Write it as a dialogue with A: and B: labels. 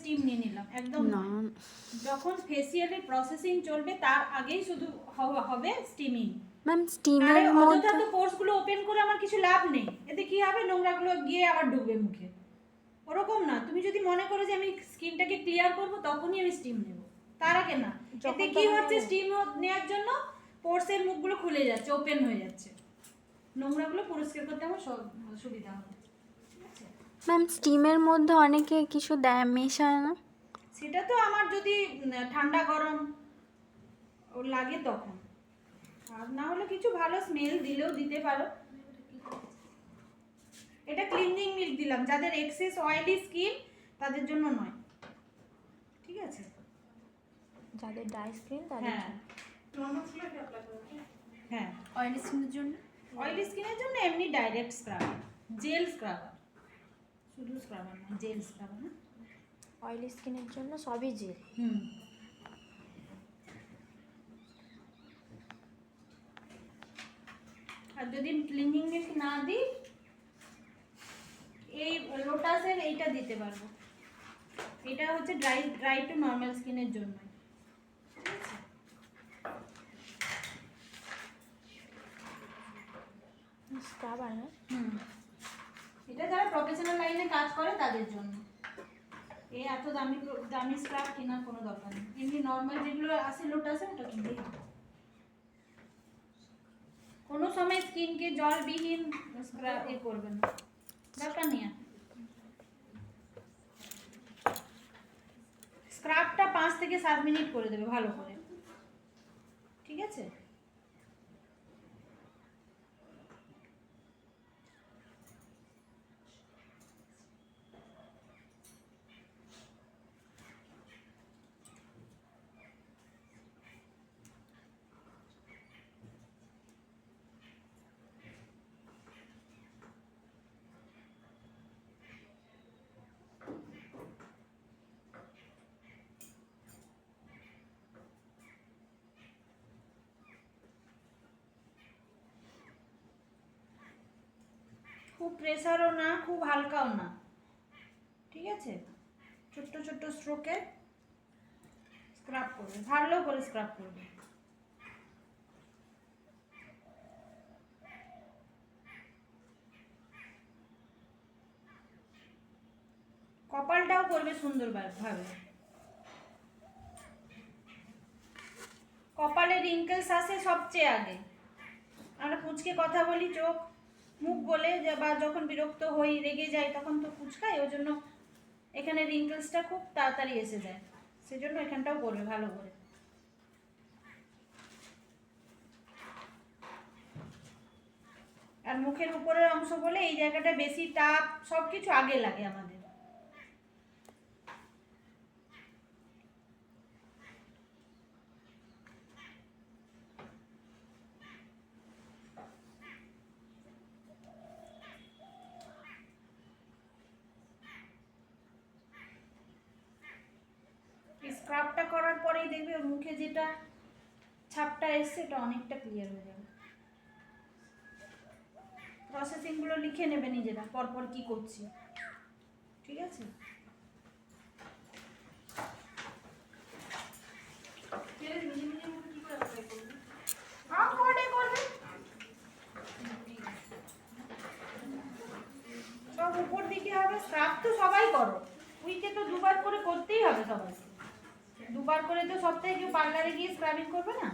A: Steam নিয়ে নিলাম, একদম
B: না।
A: যখন ফেসিয়ালের প্রসেসিং চলবে তার আগেই শুধু হবে স্টিমিং।
B: ম্যাম
A: আরে
B: স্টিমের
A: অযথা
B: মধ্যে
A: তো পোর্সগুলো ওপেন করে আমার কিছু লাভ নেই, এতে কি হবে, নোংরাগুলো গিয়ে আবার ডুববে মুখে। ওরকম না, তুমি যদি মনে করো যে আমি স্কিনটাকে ক্লিয়ার করব তখনই আমি স্টিম নেব, তার আগে না। এতে কি হচ্ছে, স্টিম নেওয়ার জন্য পোর্সের মুখগুলো খুলে যাচ্ছে, ওপেন হয়ে যাচ্ছে, নোংরাগুলো পরিষ্কার করতে আমার সুবিধা হবে। ঠিক আছে
B: ম্যাম স্টিমের মধ্যে অনেকে কিছু দেয়, মেশায় না?
A: সেটা তো আমার যদি ঠান্ডা গরম ওর লাগে তখন, আর না হলে কিছু ভালো স্মেল দিলেও দিতে পারো। এটা ক্লিনজিং মিল্ক দিলাম, যাদের এক্সেস অয়েলি স্কিন তাদের জন্য নয়, ঠিক আছে?
B: যাদের ড্রাই স্কিন তাদের
A: হ্যাঁ হ্যাঁ,
B: অয়েলি স্কিনের জন্য।
A: অয়েলি স্কিনের জন্য এমনি ডাইরেক্ট স্ক্রাবার, জেল স্ক্রাবার, শুধু স্ক্রাবার না, জেল স্ক্রাবার না।
B: অয়েলি স্কিনের জন্য সবই জেল।
A: হুম। আর যদি ক্লিনিং মিল্ক না দিই, এই লোটাসের এইটা দিতে পারবো, এটা হচ্ছে ড্রাই টু নর্মাল স্কিনের জন্য।
B: স্ক্রাবার না?
A: হুম, এটা যারা প্রফেশনাল লাইনে কাজ করে তাদের জন্য। এই এত দামি দামি স্ক্রাব কেনার কোনো দরকার নেই, এমনি নর্মাল যেগুলো আছে লোটাসে ওটা কিনলেই হবে। কোনো সময় স্কিনকে জলবিহীন স্ক্রাব করবেন না, দরকার নেই। স্ক্রাবটা 5 থেকে 7 মিনিট করে দেবে ভালো করে, ঠিক আছে? খুব প্রেসারও না, খুব হালকাও না, ঠিক আছে? ছোট্ট ছোট্ট স্ট্রোকে স্ক্রাব করবে, ভালো করে স্ক্রাব করবে। কপালটাও করবে সুন্দর ভাবে। কপালে রিঙ্কেলস আসে সবচেয়ে আগে, আমরা কুচকে কথা বলি, চোখ মুখ বলে বা যখন বিরক্ত হই রেগে যাই তখন তো কুচকাই, ওই জন্য এখানে রিঙ্কেলসটা খুব তাড়াতাড়ি এসে যায়, সেজন্য এখানটাও করবে ভালো করে। আর মুখের উপরের অংশ বলে এই জায়গাটা বেশি তাপ সবকিছু আগে লাগে আমাদের। স্ক্রাবটা করার পরেই দেখবে ওর মুখে যেটা ছাপটা এসছে এটা অনেকটা ক্লিয়ার হয়ে যাবে। প্রসেসিংগুলো লিখে নেবে নিজেরা পরপর কি করছি, ঠিক আছে? সব উপর দিকে হবে, স্ক্রাব তো সবাই করো, উইকে তো 2 বার করে করতেই হবে সবাই, 2 বার করে তো সপ্তাহে কেউ পার্লারে গিয়ে স্ক্রাবিং করবে না।